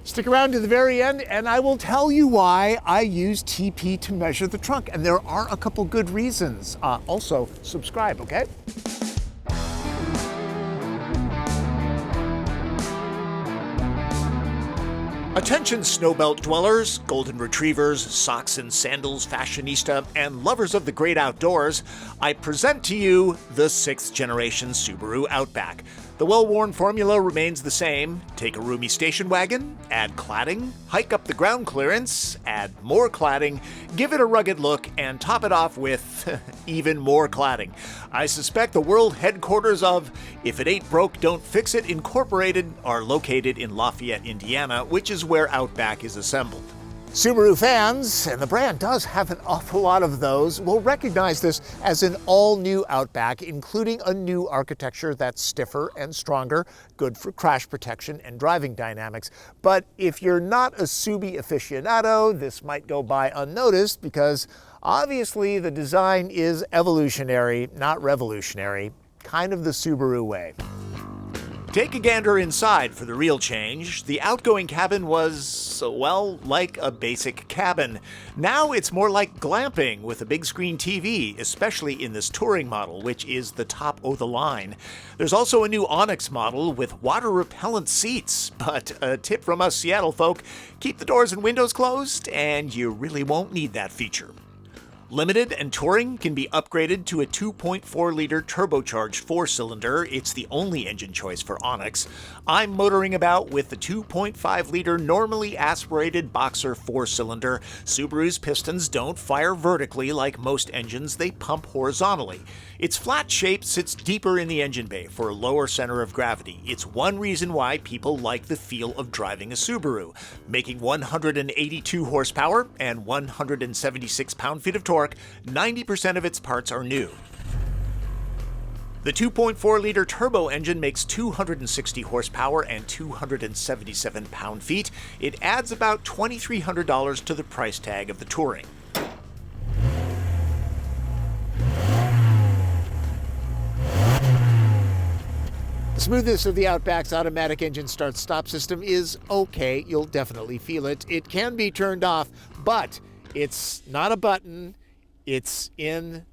Stick around to the very end and I will tell you why I use TP to measure the trunk. And there are a couple good reasons. Also, subscribe, okay? Attention snowbelt dwellers, golden retrievers, socks and sandals fashionista, and lovers of the great outdoors, I present to you the 6th generation Subaru Outback. The well-worn formula remains the same. Take a roomy station wagon, add cladding, hike up the ground clearance, add more cladding, give it a rugged look, and top it off with even more cladding. I suspect the world headquarters of If It Ain't Broke, Don't Fix It Incorporated are located in Lafayette, Indiana, which is where Outback is assembled. Subaru fans, and the brand does have an awful lot of those, will recognize this as an all-new Outback, including a new architecture that's stiffer and stronger, good for crash protection and driving dynamics. But if you're not a Subie aficionado, this might go by unnoticed because obviously the design is evolutionary, not revolutionary, kind of the Subaru way. Take a gander inside for the real change. The outgoing cabin was, well, like a basic cabin. Now it's more like glamping with a big screen TV, especially in this touring model, which is the top of the line. There's also a new Onyx model with water-repellent seats, but a tip from us Seattle folk, keep the doors and windows closed, and you really won't need that feature. Limited and Touring can be upgraded to a 2.4-liter turbocharged 4-cylinder. It's the only engine choice for Onyx. I'm motoring about with the 2.5-liter normally aspirated Boxer 4-cylinder. Subaru's pistons don't fire vertically like most engines, they pump horizontally. Its flat shape sits deeper in the engine bay for a lower center of gravity. It's one reason why people like the feel of driving a Subaru. Making 182 horsepower and 176 pound-feet of torque, 90% of its parts are new. The 2.4-liter turbo engine makes 260 horsepower and 277 pound-feet. It adds about $2,300 to the price tag of the Touring. The smoothness of the Outback's automatic engine start-stop system is okay. You'll definitely feel it. It can be turned off, but it's not a button. It's in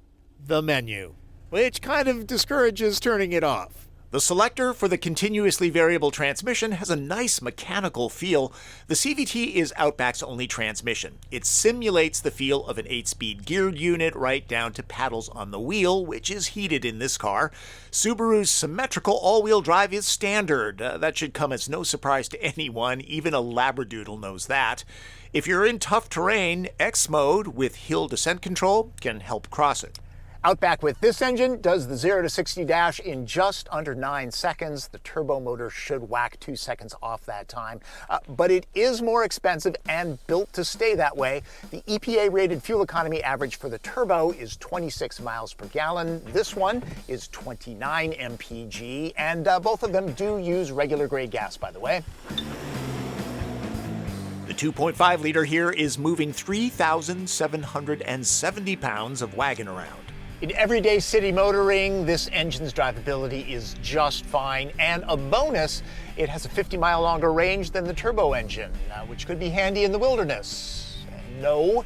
the menu, which kind of discourages turning it off. The selector for the continuously variable transmission has a nice mechanical feel. The CVT is Outback's only transmission. It simulates the feel of an 8-speed geared unit right down to paddles on the wheel, which is heated in this car. Subaru's symmetrical all-wheel drive is standard. That should come as no surprise to anyone, even a Labradoodle knows that. If you're in tough terrain, X mode with hill descent control can help cross it. Outback with this engine does the 0 to 60 dash in just under 9 seconds. The turbo motor should whack 2 seconds off that time. But it is more expensive and built to stay that way. The EPA-rated fuel economy average for the turbo is 26 miles per gallon. This one is 29 mpg, and both of them do use regular grade gas, by the way. The 2.5-liter here is moving 3,770 pounds of wagon around. In everyday city motoring, this engine's drivability is just fine, and a bonus, it has a 50-mile longer range than the turbo engine, which could be handy in the wilderness. No,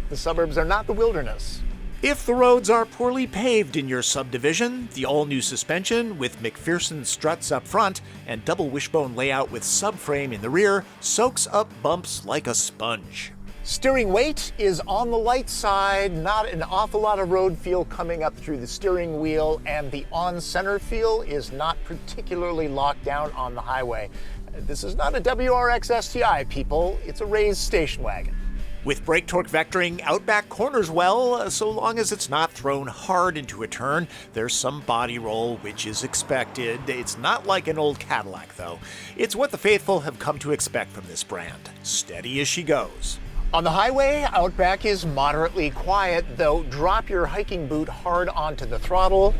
the suburbs are not the wilderness. If the roads are poorly paved in your subdivision, the all-new suspension with McPherson struts up front and double wishbone layout with subframe in the rear soaks up bumps like a sponge. Steering weight is on the light side, not an awful lot of road feel coming up through the steering wheel, and the on-center feel is not particularly locked down on the highway. This is not a WRX STI, people. It's a raised station wagon. With brake torque vectoring, Outback corners well, so long as it's not thrown hard into a turn. There's some body roll, which is expected. It's not like an old Cadillac, though. It's what the faithful have come to expect from this brand. Steady as she goes. On the highway, Outback is moderately quiet, though drop your hiking boot hard onto the throttle,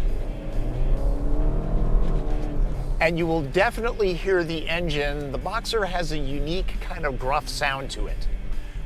and you will definitely hear the engine. The Boxer has a unique kind of gruff sound to it.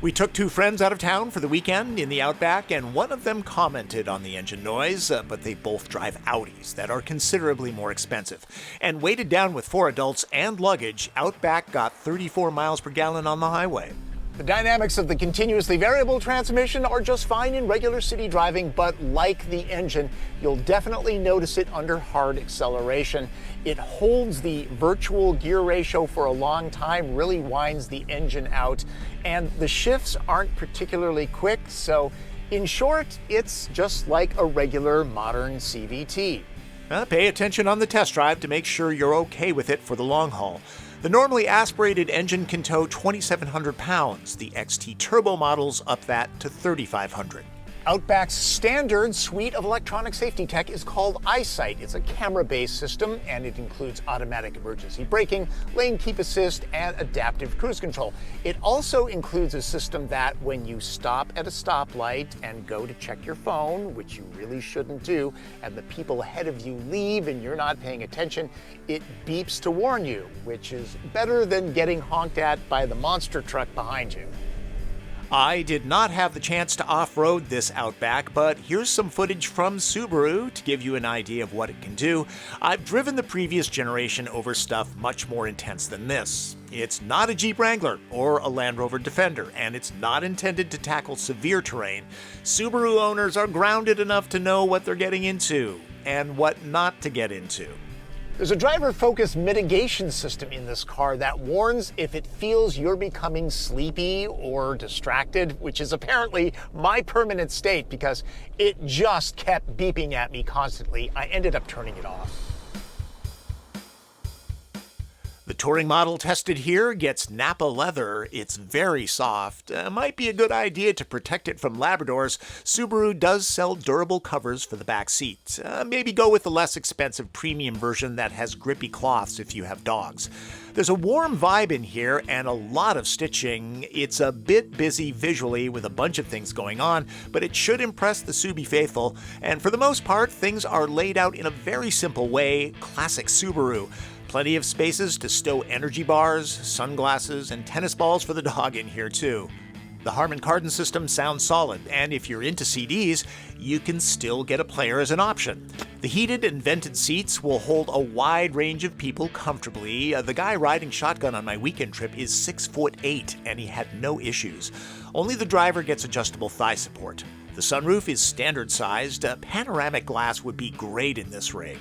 We took two friends out of town for the weekend in the Outback, and one of them commented on the engine noise, but they both drive Audis that are considerably more expensive. And weighted down with 4 adults and luggage, Outback got 34 miles per gallon on the highway. The dynamics of the continuously variable transmission are just fine in regular city driving, but like the engine, you'll definitely notice it under hard acceleration. It holds the virtual gear ratio for a long time, really winds the engine out, and the shifts aren't particularly quick, so in short, it's just like a regular modern CVT. Pay attention on the test drive to make sure you're okay with it for the long haul. The normally aspirated engine can tow 2,700 pounds. The XT Turbo models up that to 3,500. Outback's standard suite of electronic safety tech is called EyeSight. It's a camera-based system, and it includes automatic emergency braking, lane keep assist, and adaptive cruise control. It also includes a system that when you stop at a stoplight and go to check your phone, which you really shouldn't do, and the people ahead of you leave and you're not paying attention, it beeps to warn you, which is better than getting honked at by the monster truck behind you. I did not have the chance to off-road this Outback, but here's some footage from Subaru to give you an idea of what it can do. I've driven the previous generation over stuff much more intense than this. It's not a Jeep Wrangler or a Land Rover Defender, and it's not intended to tackle severe terrain. Subaru owners are grounded enough to know what they're getting into and what not to get into. There's a driver-focused mitigation system in this car that warns if it feels you're becoming sleepy or distracted, which is apparently my permanent state because it just kept beeping at me constantly. I ended up turning it off. The touring model tested here gets Napa leather. It's very soft. Might be a good idea to protect it from Labradors. Subaru does sell durable covers for the back seat. Maybe go with the less expensive premium version that has grippy cloths if you have dogs. There's a warm vibe in here and a lot of stitching. It's a bit busy visually with a bunch of things going on, but it should impress the Subie faithful. And for the most part, things are laid out in a very simple way, classic Subaru. Plenty of spaces to stow energy bars, sunglasses, and tennis balls for the dog in here too. The Harman Kardon system sounds solid, and if you're into CDs, you can still get a player as an option. The heated and vented seats will hold a wide range of people comfortably. The guy riding shotgun on my weekend trip is 6'8", and he had no issues. Only the driver gets adjustable thigh support. The sunroof is standard sized. Panoramic glass would be great in this rig.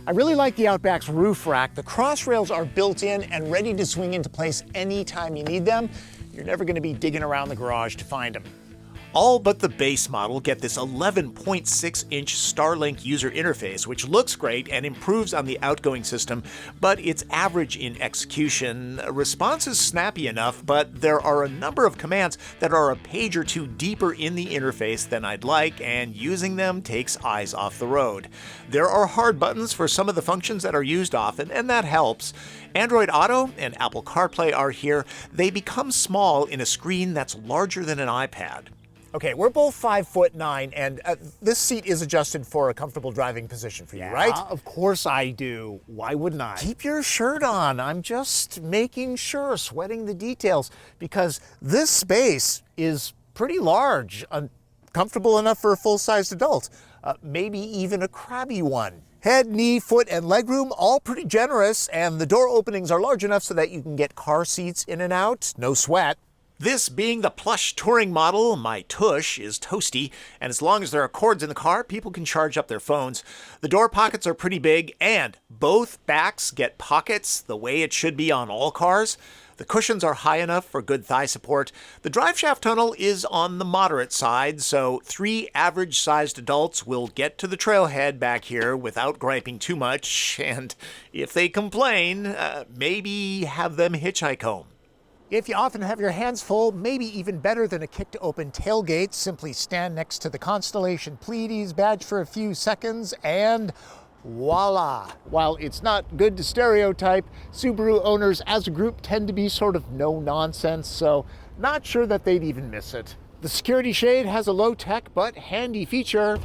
I really like the Outback's roof rack. The cross rails are built in and ready to swing into place anytime you need them. You're never going to be digging around the garage to find them. All but the base model get this 11.6-inch Starlink user interface, which looks great and improves on the outgoing system, but it's average in execution. Response is snappy enough, but there are a number of commands that are a page or two deeper in the interface than I'd like, and using them takes eyes off the road. There are hard buttons for some of the functions that are used often, and that helps. Android Auto and Apple CarPlay are here. They become small in a screen that's larger than an iPad. Okay, we're both 5'9", and this seat is adjusted for a comfortable driving position for you, right? Of course I do. Why wouldn't I? Keep your shirt on. I'm just making sure, sweating the details, because this space is pretty large, comfortable enough for a full-sized adult, maybe even a crabby one. Head, knee, foot, and legroom, all pretty generous, and the door openings are large enough so that you can get car seats in and out, no sweat. This being the plush touring model, my tush is toasty, and as long as there are cords in the car, people can charge up their phones. The door pockets are pretty big, and both backs get pockets the way it should be on all cars. The cushions are high enough for good thigh support. The driveshaft tunnel is on the moderate side, so 3 average-sized adults will get to the trailhead back here without griping too much, and if they complain, maybe have them hitchhike home. If you often have your hands full, maybe even better than a kick-to-open tailgate, simply stand next to the Constellation Pleiades badge for a few seconds and voila! While it's not good to stereotype, Subaru owners as a group tend to be sort of no-nonsense, so not sure that they'd even miss it. The security shade has a low-tech but handy feature.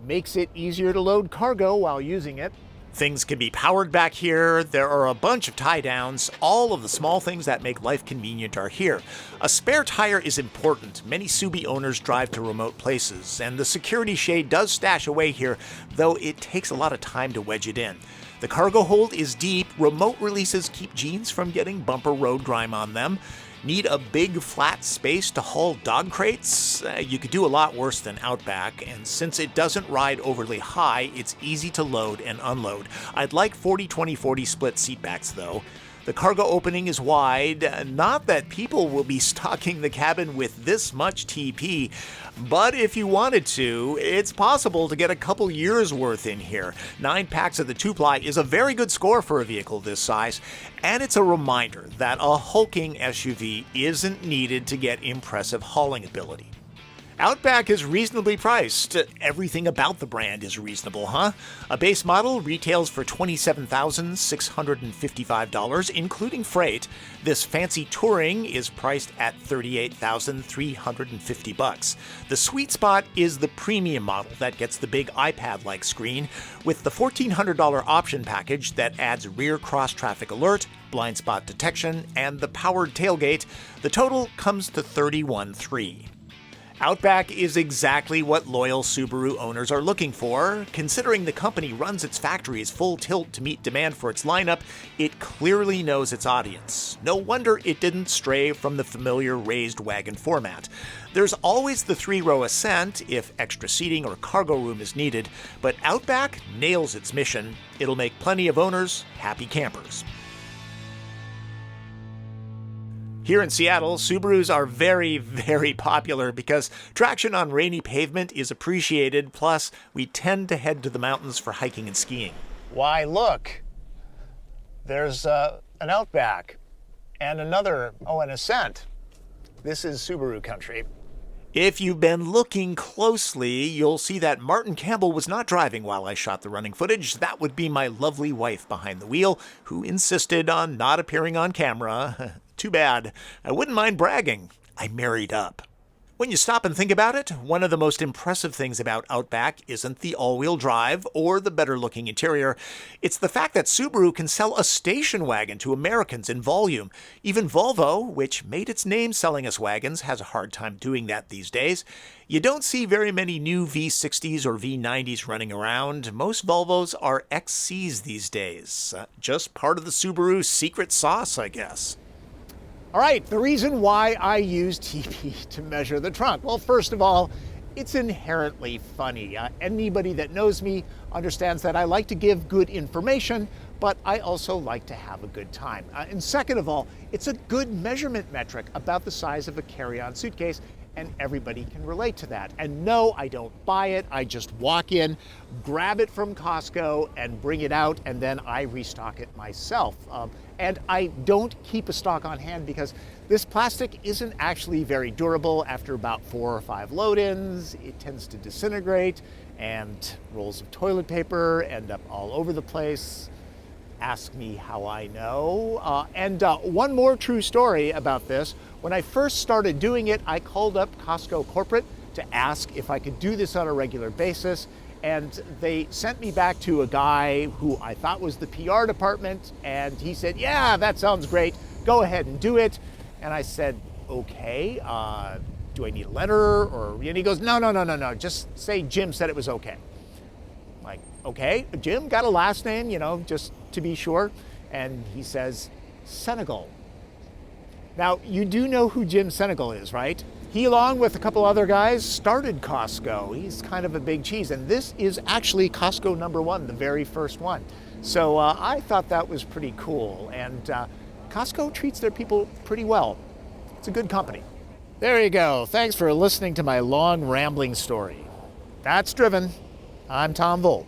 Makes it easier to load cargo while using it. Things can be powered back here. There are a bunch of tie downs. All of the small things that make life convenient are here. A spare tire is important. Many Subie owners drive to remote places, and the security shade does stash away here, though it takes a lot of time to wedge it in. The cargo hold is deep. Remote releases keep jeans from getting bumper road grime on them. Need a big flat space to haul dog crates? You could do a lot worse than Outback, and since it doesn't ride overly high, it's easy to load and unload. I'd like 40-20-40 split seatbacks though. The cargo opening is wide. Not that people will be stocking the cabin with this much TP, but if you wanted to, it's possible to get a couple years worth in here. 9 packs of the 2-ply is a very good score for a vehicle this size, and it's a reminder that a hulking SUV isn't needed to get impressive hauling ability. Outback is reasonably priced. Everything about the brand is reasonable, huh? A base model retails for $27,655, including freight. This fancy touring is priced at $38,350. The sweet spot is the premium model that gets the big iPad-like screen, with the $1,400 option package that adds rear cross-traffic alert, blind spot detection, and the powered tailgate. The total comes to $31,300. Outback is exactly what loyal Subaru owners are looking for. Considering the company runs its factories full tilt to meet demand for its lineup, it clearly knows its audience. No wonder it didn't stray from the familiar raised wagon format. There's always the 3-row ascent if extra seating or cargo room is needed, but Outback nails its mission. It'll make plenty of owners happy campers. Here in Seattle, Subarus are very, very popular because traction on rainy pavement is appreciated, plus we tend to head to the mountains for hiking and skiing. Why, look, there's an Outback and another, an Ascent. This is Subaru country. If you've been looking closely, you'll see that Martin Campbell was not driving while I shot the running footage. That would be my lovely wife behind the wheel, who insisted on not appearing on camera. Too bad. I wouldn't mind bragging. I married up. When you stop and think about it, one of the most impressive things about Outback isn't the all-wheel drive or the better-looking interior. It's the fact that Subaru can sell a station wagon to Americans in volume. Even Volvo, which made its name selling us wagons, has a hard time doing that these days. You don't see very many new V60s or V90s running around. Most Volvos are XCs these days. Just part of the Subaru secret sauce, I guess. All right, the reason why I use TP to measure the trunk. Well, first of all, it's inherently funny. Anybody that knows me understands that I like to give good information, but I also like to have a good time. And second of all, it's a good measurement metric about the size of a carry-on suitcase, and everybody can relate to that. And no, I don't buy it. I just walk in, grab it from Costco, and bring it out, and then I restock it myself. And I don't keep a stock on hand because this plastic isn't actually very durable. After about 4 or 5 load-ins, it tends to disintegrate, and rolls of toilet paper end up all over the place. Ask me how I know. And one more true story about this. When I first started doing it, I called up Costco Corporate to ask if I could do this on a regular basis. And they sent me back to a guy who I thought was the PR department, and he said, yeah, that sounds great. Go ahead and do it. And I said, okay, do I need a letter? And he goes, no, just say Jim said it was okay. I'm like, okay, Jim got a last name, just to be sure. And he says, Senegal. Now, you do know who Jim Senegal is, right? He, along with a couple other guys, started Costco. He's kind of a big cheese, and this is actually Costco #1, the very first one. So I thought that was pretty cool, and Costco treats their people pretty well. It's a good company. There you go. Thanks for listening to my long, rambling story. That's Driven. I'm Tom Voelk.